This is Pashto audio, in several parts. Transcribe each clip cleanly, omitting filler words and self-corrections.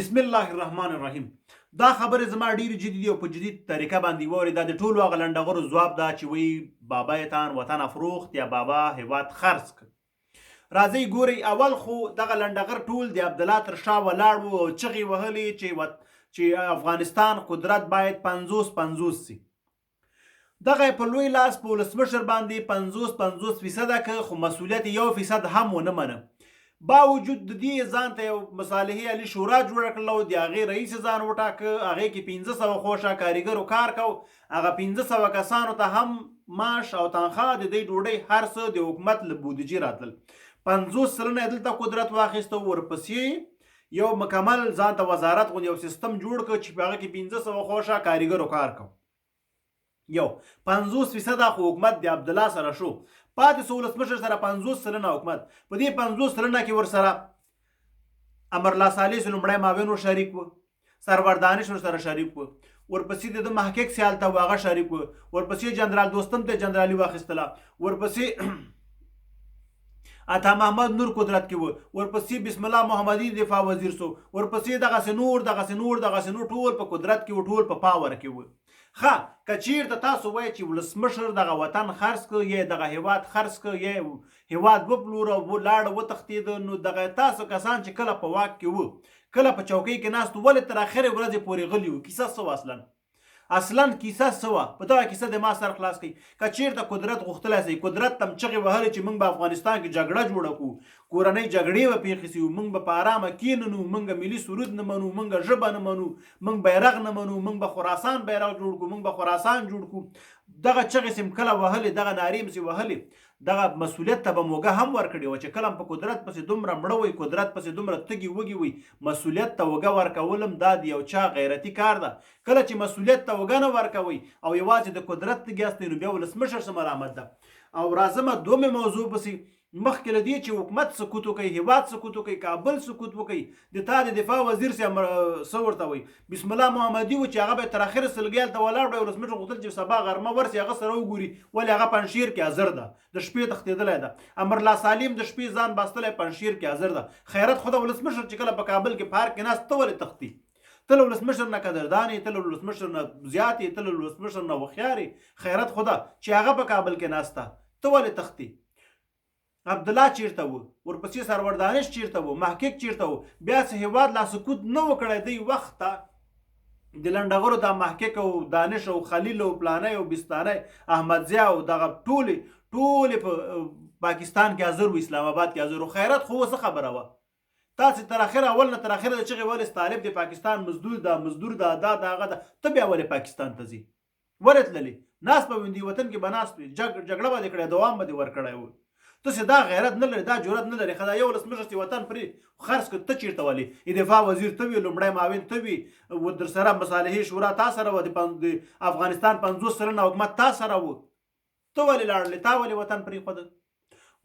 بسم الله الرحمن الرحیم. دا خبره زما ډیره جدي دي او په جدي طریقه باندې ووري. دا د ټولو هغه لنډغرو ځواب دا چې وی بابایتان وطن افروخت یا بابا هیواد خرڅ کړ. راځئ ګورئ. اول خو دغه لنډغر ټول د عبدالله تر شا ولاړ وو او چغې وهلې چې افغانستان قدرت باید 50-50 سي. دغه په لوی لاس په ولسمشر باندې 50-50% که خو مسؤلیت 1% هم ونه منه. باوجود د دې ځان ته یو مصالحې علي شورا جوړه کړله او د هغې رئیس ځان وټاکه. هغې کې 500 خوشه کاریګرو کار کو. هغه 500 کسانو ته هم معاش او تنخواه د دې ډوډۍ هر څه د حکومت له بودجې راتلل. 50 سلنه یې دلته قدرت واخیسته. ورپسې یو مکمل ځان ته وزارت غوندې یو سیستم جوړ کړ چې په هغه کې 500 خوشه کاریګرو کار کو. یو 50% خو حکومت د عبدالله سره شو. پاتې سو ولسمشر سره 50 سلنه حکومت. په دې 50 سلنه کې ورسره امرالله صالح لومړی معاون ور شریک و، سرور دانش ورسره شریک و، ورپسې د محقق سیال ته هغه شریک و، ورپسې جنرال دوستم ته جنرالي واخیستله، ورپسې عطا محمد نور قدرت کې و، ورپسې بسم الله محمدي دفاع وزیر سو، ورپسې دغسې نور ټول په قدرت کې و، ټول په پاور کې و. ښه که چیرته تاسو وایئ چې ولسمشر دغه وطن خرڅ کړ یا دغه هیواد خرڅ کړ یا هیواد وپلوره لاړه وتښتېده، نو دغه تاسو کسان چې کله په واک کې وو، کله په چوکۍ کې ناست ولې تر اخرې ورځې پورې غلي وو؟ کیسه څه وه؟ اصلا کیسه څه وه؟ په دغه کیسه د ما سر خلاص کړئ. که چیرته قدرت غوښتلی سئ، قدرت ته م چغې وهلې چې موږ به افغانستان کې جګړه جوړه کړو، کورنۍ جګړې به پېښې سي، موږ به په ارامه کښېننو، موږ ملي سرود نه منو، موږ ژبه نه منو، موږ بیرغ نه منو، موږ به خراسان بیرغ جوړ کړو، موږ به خراسان جوړ کړو. دغه چغې سې م کله وهلې، دغه نارې م سې وهلې. دغه مسؤلیت ته به موږه هم ورکړې وه چې کله په قدرت پسې دومره مړه وئ، قدرت پسې دومره تږي وږي وئ، مسؤلیت ته وږه ورکولم دا د یو چا غیرتي کار ده. کله چې مسؤلیت ته وږه نه ورکوئ او یوازې د قدرت تږي یاستئ، نو بیا ولسمشر څه ملامت ده. او راځمه دومې موضوع پسې. مخکې له دې چې حکومت سقوط وکړي، هیواد سقوط وکړي، کابل سقوط وکړي، د تا د دفاع وزیر څه ورته وایي بسم الله محمدي و چې هغه به تر اخره سلګۍ هلته ولاړ وی. ولسمشر غوښتل چې سبا غرمه ورسي هغه سره وګوري، ولې هغه پنجشیر کې حاضر ده، د شپې تښتېدلی ده. امرالله سالم د شپې ځان باستلی پنجشیر کې حاضر ده. خیرت خو د ولسمشر چې کله په کابل کې پارک کې ناست، ته ولې تښتي؟ ته له ولسمشر نه قدردان یې، ته له ولسمشر نه زیات یې، ته له ولسمشر نه هوښیار یې. خیرت خو ده چې هغه په کابل کې ناسته، ته ولې تښتي؟ عبدالله چیرته و؟ ورپسې سرور دانش چیرته و؟ محقق چیرته و؟ بیا څه هیواد لا سقوط نه و کړی. دی وخت ته د لنډغرو دا محقق او دانش او خلیل او پلانی او بستانی احمدضیاء او دغه ټولې په پاکستان کې حاضر و، اسلام آباد کې حاضر و. خیرت خو څه خبره وه؟ تاسې تر اخره اول نه تر اخره د چغې ولې طالب د پاکستان مزدور دا هغه ده، ته بیا ولې پاکستان ته ځي؟ ولې تللې؟ ناست به وي وطن کې به ناست وي، جګړه به دې کړې، دوام به دې ورکړی و. تاسې دا غیرت نه لري، دا جرأت نه لري. ښه دا یو ولسمشر چې وطن پرې خرڅ کړ، ته چېرته ولې؟ دفاع وزیر ته وي، لومړی معاون ته وي، در سره مصالحې شورا تا سره وه، د افغانستان 50 سلنه حکومت تا سره و، ته ولې لاړلې؟ تا ولې وطن پرېښوده؟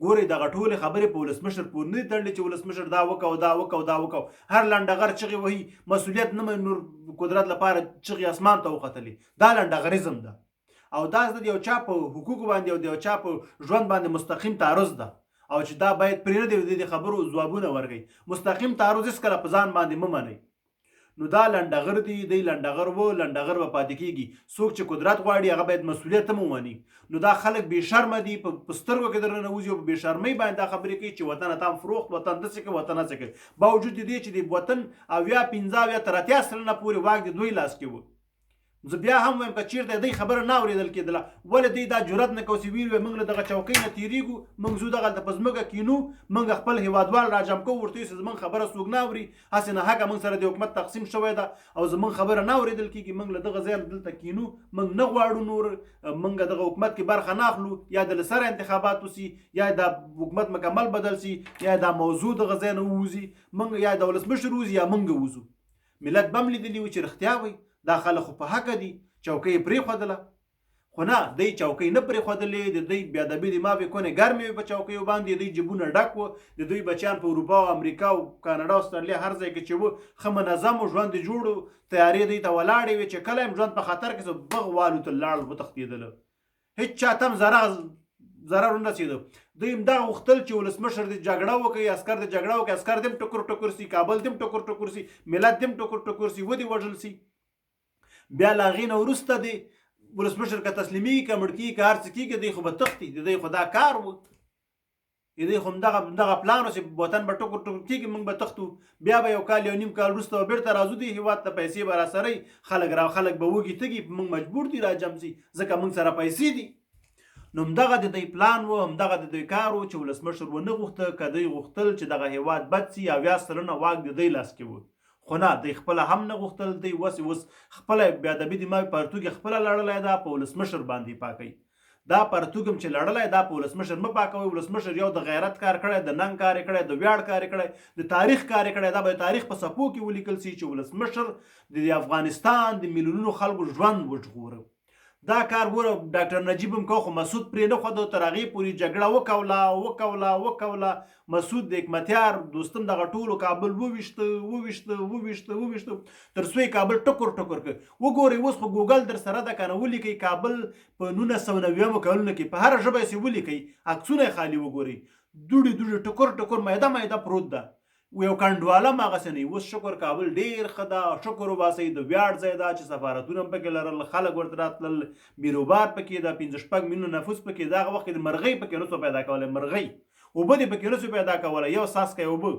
ګورئ دغه ټولې خبرې په ولسمشر پورې نه دي تړلې چې ولسمشر دا وکړو دا وکړو دا وکړو. هر لنډغر چغې وهي، مسؤلیت نه مني، نور قدرت لپاره چغې اسمان ته وختلې. دا لنډغریزم ده او دا د یو چا په حقوقو باندې او د یو چا په ژوند باندې مستقیم تعرض ده، او چې دا باید پرې نه دی د خبرو ځوابونه ورکړي. مستقیم تعرض هېڅکله په ځان باندې مه منئ. نو دا لنډغر دی، دی لنډغر و، لنډغر به پاتې کېږي. څوک چې قدرت غواړي هغه باید مسؤلیت هم ومني. نو دا خلک بې شرمه دي، په سترګو کې در ننوځي او په بې شرمۍ باندې دا خبرې کوي چې وطن اتام فروخت، وطن داسې کوي، وطن هسې کوي. باوجود د دې چې د وطن 50 تر 80 سلنه پورې واک د دوی لاس کې و. زه بیا هم وایم که چیرته دی خبره نه اورېدل کېدله، ولې دوی دا جرأت نه کوي چې ویل وایي موږ له دغه چوکۍ نه تېرېږو، موږ ځو دغلته په ځمکه کینو، موږ خپل هېوادوال راجم کوو، ورته وایي چې زموږ خبره څوک نه اوري، هسې ناحقه موږ سره د حکومت تقسیم شوی ده او زموږ خبره نه اورېدل کېږي. موږ له دغه ځایه دلته کینو، موږ نه غواړو نور موږ دغه حکومت کې برخه نه اخلو، یا د له سره انتخابات وسي، یا دا حکومت مکمل بدل سي، یا دا موضوع دغه ځای نه ووځي، یا د ولسمشر ووځي یا موږ ووځو. ملت به هم لیدلي وي چې رښتیا وایي دا خلک خو په حقه دي. چوکۍ یې پرېښودله، خو نه، دی چوکۍ نه پرېښودلې. د دوی بیادبي د ما فکر کنې ګرمې وې په چوکیو باندې، دوی جیبونه ډک وو، د دوی بچیان په اروپا او امریکا او کاناډا او استرالیا هر ځای کې چې وو ښه منظم و، ژوند یې جوړ و، تیارې دوی ته ولاړې وې چې کله یې ژوند په خطر کې بغ والوتل، لاړل، وتښتېدله. هېچ چا ته هم ذره ضرر ونه رسېده. دوی همدغه غوښتل چې ولسمشر دې جګړه وکړي، عسکر دې جګړه وکړي، عسکر دې هم ټکر ټکر سي، کابل دې هم ټکر ټکر سي، ملت دې هم ټکر ټکر سي، ودې وژل سي. بیا له هغې نه وروسته دې ولسمشر که تسلیمېږي که مړ کېږي که هر څه کېږي دی خو به تښتي، د دی خو دا کار و، د دی خو همدغه پلان و چې وطن به ټکر ټکر کېږي، موږ به تښتو. بیا به یو کال یو نیم کال وروسته به بېرته راځو دې هېواد ته، پیسې به راسره وي، خلک به وږي تږي، موږ مجبور دي راجم سي ځکه موږ سره پیسې دي. نو همدغه د دوی پلان و، همدغه د دوی کار و چې ولسمشر ونه غوښته. که دوی غوښتل چې دغه هېواد بد سي، اویا سلنه واک د دوی لاس کې و، خو نه، دوی خپله هم نه غوښتل. دوی اوس خپله بېادبي دماغي پرتوګ یې خپله لړلی ده، په ولسمشر باندې پاکوي. دا پرتوګ هم چې لړلی دا په ولسمشر مه پاکوئ. ولسمشر یو د غیرت کار کړی، د ننګ کار یې کړی، د ویاړ کار یې کړی، د تاریخ کار یې کړی. دا به د تاریخ په صفحو کې ولیکل سي چې ولسمشر د افغانستان د میلیونونو خلکو ژوند وژغوره. دا کار ګوره ډاکټر نجیب هم کوه، خو مسعود پرې نه ښوده، تر هغې پورې جګړه وکوله. مسعود د حکمتیار دوستم دغه ټولو کابل وویشته تر څو یې کابل ټکر ټکر کړ. وګورئ اوس خو ګوګل در سره ده که نه، ولیکئ کابل په 1990 کلونو کې په هره ژبه یې ولیکئ، عکسونه یې خالي وګورئ، دوړې ټکر ټکر میده پروت ده، یو کنډواله هم هغسې نه وي. اوس شکر کابل ډېر ښه ده، شکر وباسئ، د ویاړ ځای ده چې سفارتونه هم پکې لرل، خلک ورته راتلل، بیروبار پکې ده، 5-6 میلیونه نفوس پکې. دغه وخت کې د مرغۍ پکې نسو پیدا کولی، مرغۍ اوبه دې پکې نسو پیدا کولی، یو څاڅکی اوبه.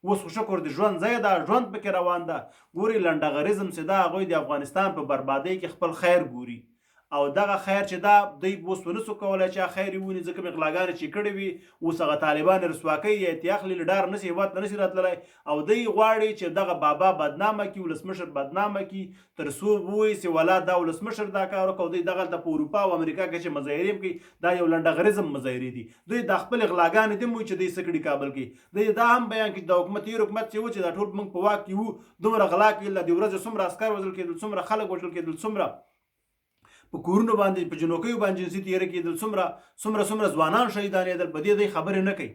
اوس خو شکر د ژوند ځای ده، ژوند پکې روان ده. ګورئ لنډغرزم چې ده، هغوی د افغانستان په بربادۍ کې خپل خیر ګوري، او دغه خیر چې دا دوی اوس ونسو کولی چې خیر یې ونی، ځکه مې غلاګانې چې کړې وي اوس هغه طالبان یې رسوا کوي، یا یې اخلي، له ډاره نسي هېواد ته نسي راتللی، او دوی غواړي چې دغه بابا بدنامه کړي، ولسمشر بدنامه کړي، تر څو ووایي چې ولا دا ولسمشر دا کار وکړ. دوی دغلته په اروپا او امریکا کې چې مظاهرې هم کوي، دا یو لنډغرزم مظاهرې دي. دوی دا خپلې غلاګانې دې هم وایي چې دوی څه کړي کابل کې. دوی دا هم بیان کړي د حکومت تېر حکومت چې و چې دا ټول موږ په واک کې وو، دومره غلا کېدل، د ورځې څومره عسکر وژل کېدل، څومره خلک وژل کېدل، څومره په کورونو باندې په جنوکیو باندې جنسي تیاره کېدل، څومره ځوانان شهیدانېدل، په دې دوی خبرې نه کوي.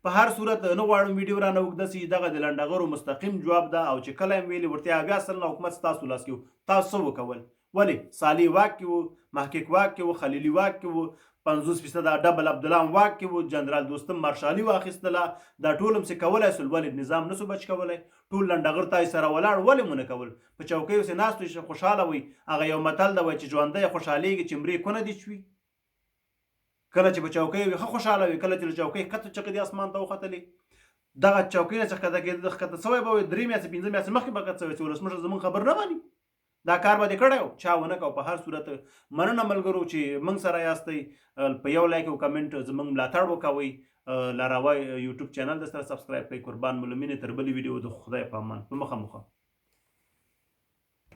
په هر صورت نه غواړم ویډیو رانه اوږده سي، دغه د لنډغرو مستقیم جواب ده، او چې کله یې ویلي ورته 80% حکومت ستاسو لاس کې و، تاسو څه وکول؟ ولې صالح واک کې و، محقق واک کې و، خلیلي واک کې و، 50% ډبل عبدالله واک کې و، جنرال دوستم مارشالي واخیستله، دا ټول هم څه کولی سول، ولې نظام نسو بچ کولی؟ ټول لنډغر تاسې سره ولاړ، ولې مو نه کول؟ په چوکیو پسې ناست وئ خوشحاله وئ. هغه یو متل ده وایي چې ژوندی خوشحالېږي چې مرې کونه دې چوي. کله چې په چوکۍ وي ښه خوشحاله وي، کله چې له چوکۍ ښکته چغې دې اسمان ته وختلې، دغه چوکۍ نه چې ښکته کېده ښکته سوی به وي 3 میاشتې 5 میاشتې مخکې به ښکته سوی چې ولسمشر زموږ خبر نه ماني. دا کار به دې کړی و، چا ونه کو. په هر صورت مننه ملګرو چې موږ سره یاستئ. په یو لایک او کمنټ زموږ ملاتړ وکوئ. لاراوا یوټیوب چینل د سره سبسکرایب کړئ. قربان مو له مینې، تر بلې ویډیو د خدای په امان. په مخه